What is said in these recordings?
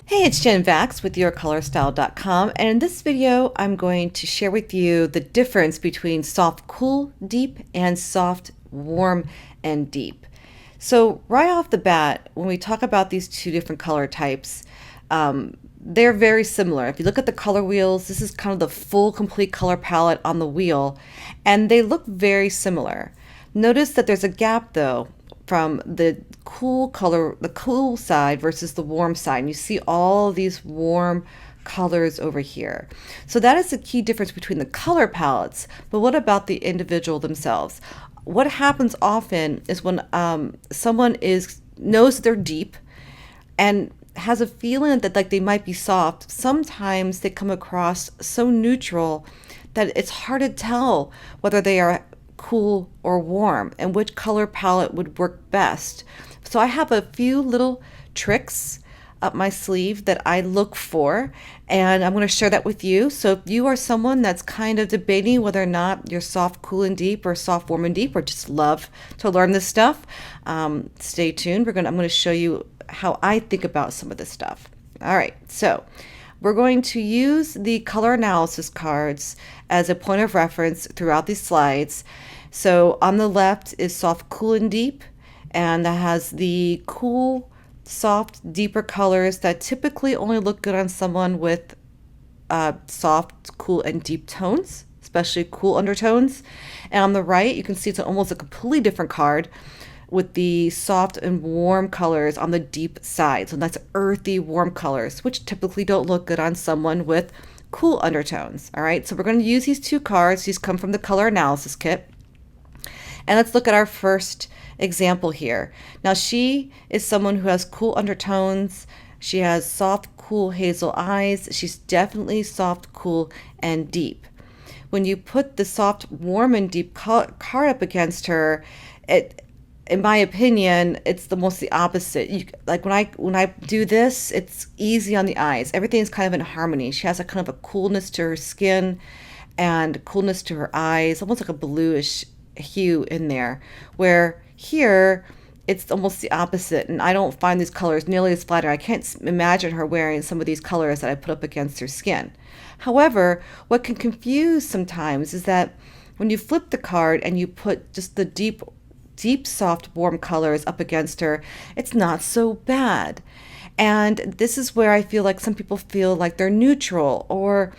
Hey, it's Jen Vax with YourColorStyle.com, and in this video I'm going to share with you the difference between soft cool deep and soft warm and deep. So right off the bat, when we talk about these two different color types, they're very similar. If you look at the color wheels, this is kind of the full complete color palette on the wheel, and they look very similar. Notice that there's a gap though from the cool color, the cool side versus the warm side. And you see all these warm colors over here. So that is the key difference between the color palettes. But what about the individual themselves? What happens often is when someone knows that they're deep and has a feeling that like they might be soft, sometimes they come across so neutral that it's hard to tell whether they are cool or warm and which color palette would work best. So I have a few little tricks up my sleeve that I look for, and I'm going to share that with you. So if you are someone that's kind of debating whether or not you're soft, cool, and deep, or soft, warm, and deep, or just love to learn this stuff, stay tuned. I'm going to show you how I think about some of this stuff. All right, so we're going to use the color analysis cards as a point of reference throughout these slides. So on the left is soft, cool, and deep, and that has the cool, soft, deeper colors that typically only look good on someone with soft, cool, and deep tones, especially cool undertones. And on the right, you can see it's almost a completely different card with the soft and warm colors on the deep side. So that's earthy, warm colors, which typically don't look good on someone with cool undertones. All right, so we're going to use these two cards. These come from the color analysis kit. And let's look at our first example here. Now, she is someone who has cool undertones. She has soft, cool hazel eyes. She's definitely soft, cool, and deep. When you put the soft, warm, and deep card up against her, in my opinion, it's the opposite. Like when I do this, it's easy on the eyes. Everything's kind of in harmony. She has a kind of a coolness to her skin and coolness to her eyes, almost like a bluish hue in there, where here it's almost the opposite, and I don't find these colors nearly as flattering. I can't imagine her wearing some of these colors that I put up against her skin. However, what can confuse sometimes is that when you flip the card and you put just the deep, soft, warm colors up against her, it's not so bad. And this is where I feel like some people feel like they're neutral, or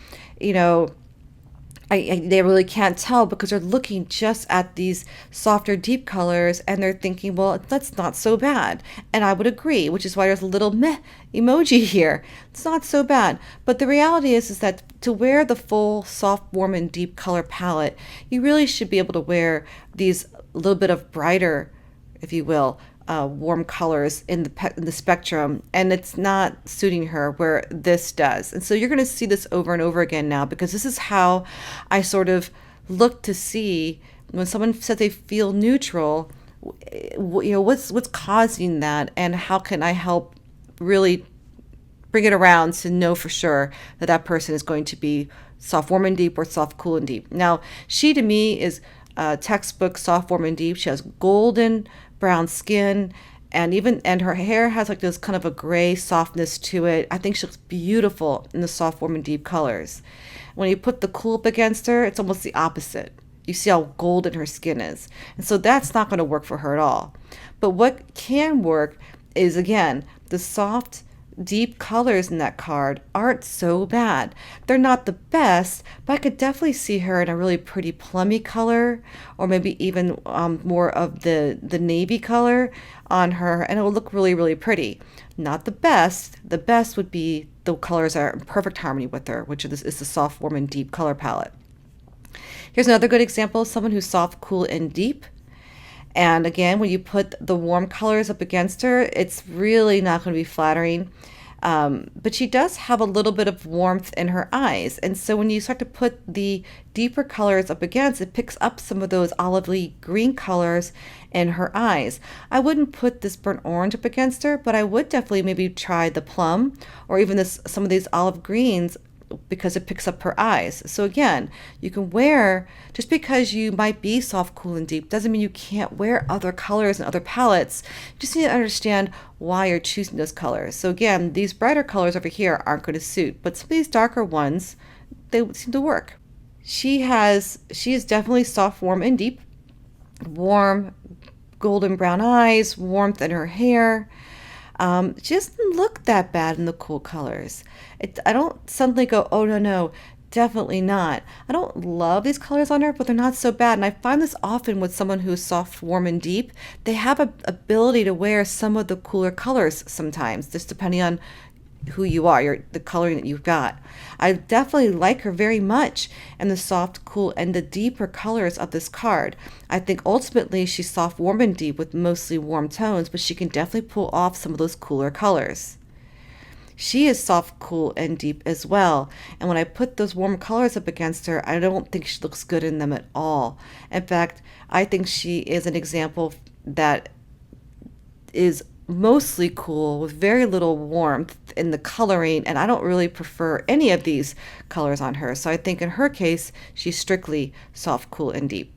they really can't tell because they're looking just at these softer, deep colors, and they're thinking, well, that's not so bad. And I would agree, which is why there's a little meh emoji here. It's not so bad. But the reality is that to wear the full soft, warm, and deep color palette, you really should be able to wear these a little bit of brighter, if you will, warm colors in the spectrum, and it's not suiting her where this does. And so you're going to see this over and over again now, because this is how I sort of look to see when someone says they feel neutral, what's causing that, and how can I help really bring it around to know for sure that that person is going to be soft, warm, and deep, or soft, cool, and deep. Now, she to me is textbook soft, warm, and deep. She has golden brown skin, and her hair has like this kind of a gray softness to it. I think she looks beautiful in the soft, warm, and deep colors. When you put the cool up against her, it's almost the opposite. You see how golden her skin is. And so that's not going to work for her at all. But what can work is, again, the soft, deep colors in that card aren't so bad. They're not the best, but I could definitely see her in a really pretty plummy color, or maybe even more of the navy color on her, and it will look really, really pretty. Not the best. The best would be the colors that are in perfect harmony with her, which is the soft, warm, and deep color palette. Here's another good example of someone who's soft, cool, and deep. And again, when you put the warm colors up against her, it's really not going to be flattering. But she does have a little bit of warmth in her eyes. And so when you start to put the deeper colors up against, it picks up some of those olively green colors in her eyes. I wouldn't put this burnt orange up against her, but I would definitely maybe try the plum, or even some of these olive greens because it picks up her eyes. So again, you can wear, just because you might be soft, cool, and deep doesn't mean you can't wear other colors and other palettes. You just need to understand why you're choosing those colors. So again, these brighter colors over here aren't going to suit, but some of these darker ones, they seem to work. She is definitely soft, warm, and deep. Warm golden brown eyes, warmth in her hair. She doesn't look that bad in the cool colors. I don't suddenly go, oh no, definitely not. I don't love these colors on her, but they're not so bad. And I find this often with someone who's soft, warm, and deep. They have an ability to wear some of the cooler colors sometimes, just depending on who you are, the coloring that you've got. I definitely like her very much in the soft, cool, and the deeper colors of this card. I think ultimately she's soft, warm, and deep with mostly warm tones, but she can definitely pull off some of those cooler colors. She is soft, cool, and deep as well. And when I put those warm colors up against her, I don't think she looks good in them at all. In fact, I think she is an example that is mostly cool with very little warmth in the coloring, and I don't really prefer any of these colors on her. So I think in her case, she's strictly soft, cool, and deep.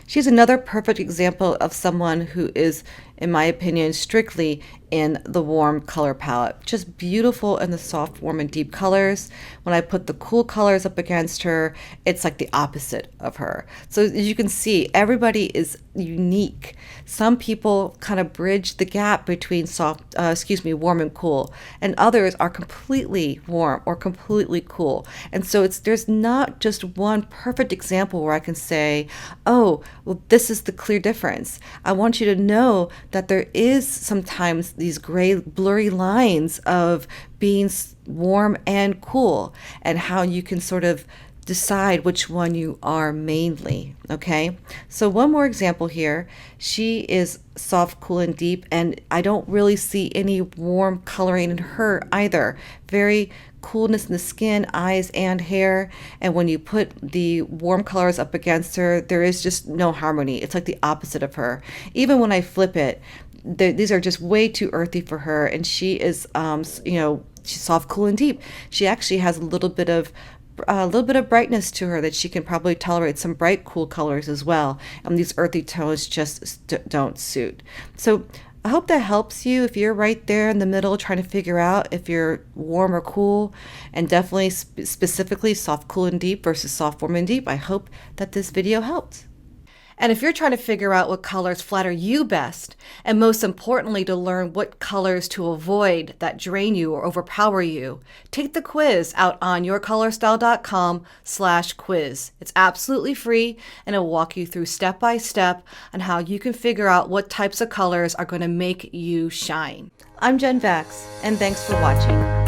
She's another perfect example of someone who is, in my opinion, strictly in the warm color palette. Just beautiful in the soft, warm, and deep colors. When I put the cool colors up against her, it's like the opposite of her. So as you can see, everybody is unique. Some people kind of bridge the gap between warm and cool, and others are completely warm or completely cool. And so there's not just one perfect example where I can say, oh, well, this is the clear difference. I want you to know that there is sometimes these gray, blurry lines of being warm and cool, and how you can sort of decide which one you are mainly. Okay, so one more example here. She is soft, cool, and deep, and I don't really see any warm coloring in her either. Very coolness in the skin, eyes, and hair. And when you put the warm colors up against her, there is just no harmony. It's like the opposite of her. Even when I flip it, these are just way too earthy for her. And she is, she's soft, cool, and deep. She actually has a little bit of brightness to her that she can probably tolerate some bright, cool colors as well. And these earthy tones just don't suit. So I hope that helps you if you're right there in the middle trying to figure out if you're warm or cool, and definitely specifically soft, cool, and deep versus soft, warm, and deep. I hope that this video helped. And if you're trying to figure out what colors flatter you best, and most importantly, to learn what colors to avoid that drain you or overpower you, take the quiz out on yourcolorstyle.com/quiz. It's absolutely free, and it'll walk you through step by step on how you can figure out what types of colors are going to make you shine. I'm Jen Vax, and thanks for watching.